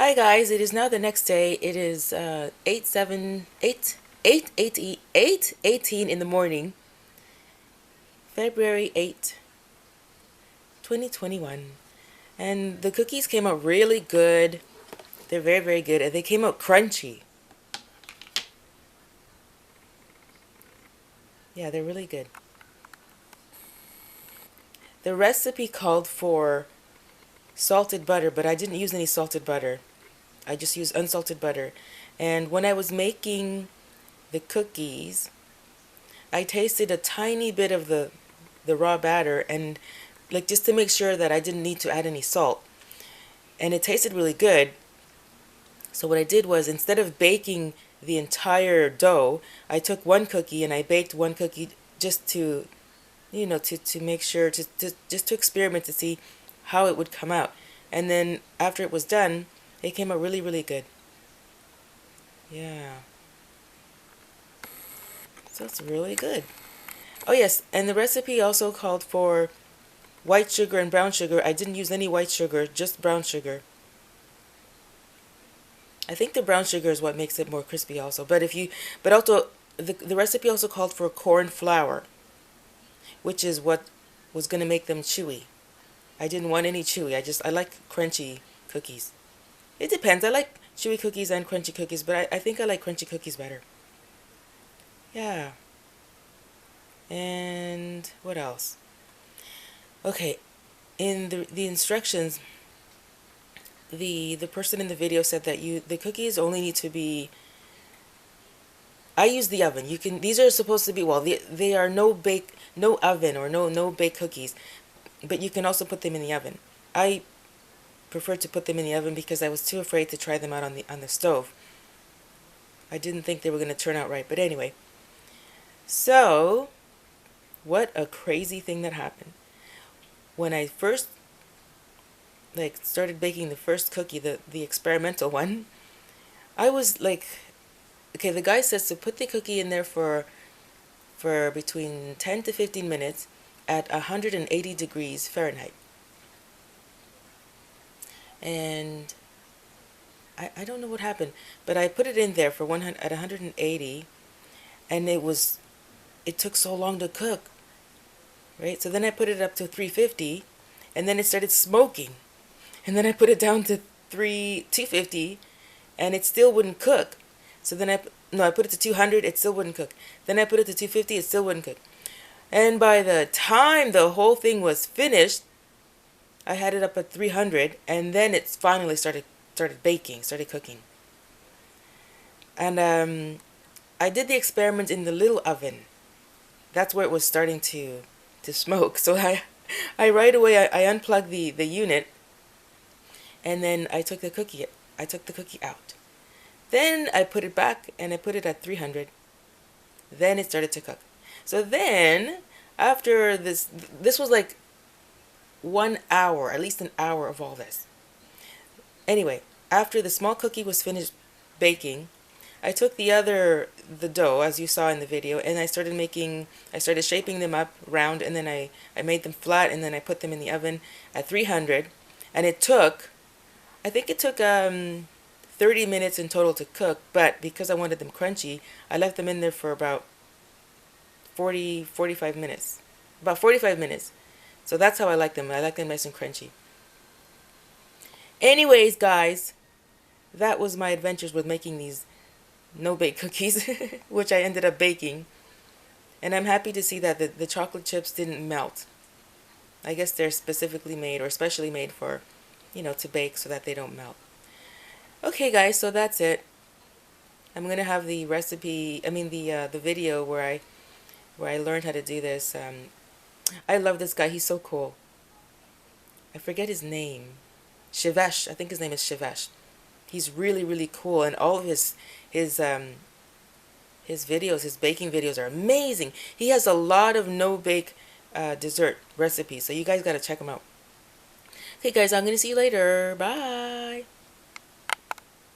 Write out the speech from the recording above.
Hi guys, it is now the next day. It is 8:18 in the morning, February 8th, 2021. And the cookies came out really good. They're very, very good. And they came out crunchy. Yeah, they're really good. The recipe called for salted butter, but I didn't use any salted butter. I just used unsalted butter. And when I was making the cookies, I tasted a tiny bit of the raw batter, and like just to make sure that I didn't need to add any salt. And it tasted really good. So what I did was, instead of baking the entire dough, I took one cookie and I baked one cookie just to, to make sure, just to experiment to see how it would come out. And then after it was done, it came out really, really good. Yeah. So it's really good. Oh yes, and the recipe also called for white sugar and brown sugar. I didn't use any white sugar, just brown sugar. I think the brown sugar is what makes it more crispy also. But also, the recipe also called for corn flour, which is what was going to make them chewy. I didn't want any chewy. I like crunchy cookies. It depends. I like chewy cookies and crunchy cookies, but I think I like crunchy cookies better. Yeah. And what else? Okay, in the instructions, the person in the video said that the cookies only need to be. I use the oven. You can These are supposed to be, well, they are no oven or no bake cookies, but you can also put them in the oven. I prefer to put them in the oven because I was too afraid to try them out on the stove. I didn't think they were going to turn out right, but anyway. So, what a crazy thing that happened. When I first started baking the first cookie, the experimental one, I was like, okay, the guy says to put the cookie in there for between 10 to 15 minutes at 180 degrees Fahrenheit. And I don't know what happened, but I put it in there for 100 at 180, and it took so long to cook, right? So then I put it up to 350, and then it started smoking. And then I put it down to 250, and it still wouldn't cook. So then I put it to 200, it still wouldn't cook. Then I put it to 250, it still wouldn't cook. And by the time the whole thing was finished, I had it up at 300, and then it finally started baking, started cooking. And I did the experiment in the little oven. That's where it was starting to smoke. So I right away I unplugged the unit, and then I took the cookie out. Then I put it back and I put it at 300. Then it started to cook. So then after this was like 1 hour, at least an hour of all this. Anyway, after the small cookie was finished baking, I took the dough, as you saw in the video, and I started shaping them up round, and then I made them flat, and then I put them in the oven at 300, and I think it took 30 minutes in total to cook, but because I wanted them crunchy, I left them in there for about 45 minutes. About 45 minutes. So that's how I like them. I like them nice and crunchy. Anyways, guys, that was my adventures with making these no-bake cookies, which I ended up baking. And I'm happy to see that the chocolate chips didn't melt. I guess they're specifically made, or especially made for, to bake so that they don't melt. Okay, guys, so that's it. I'm gonna have the recipe. I mean the video where I learned how to do this. I love this guy. He's so cool. I forget his name. Shivesh. I think his name is Shivesh. He's really, really cool, and all of his videos, his baking videos are amazing. He has a lot of no-bake dessert recipes, so you guys gotta check him out. Okay, guys, I'm gonna see you later. Bye.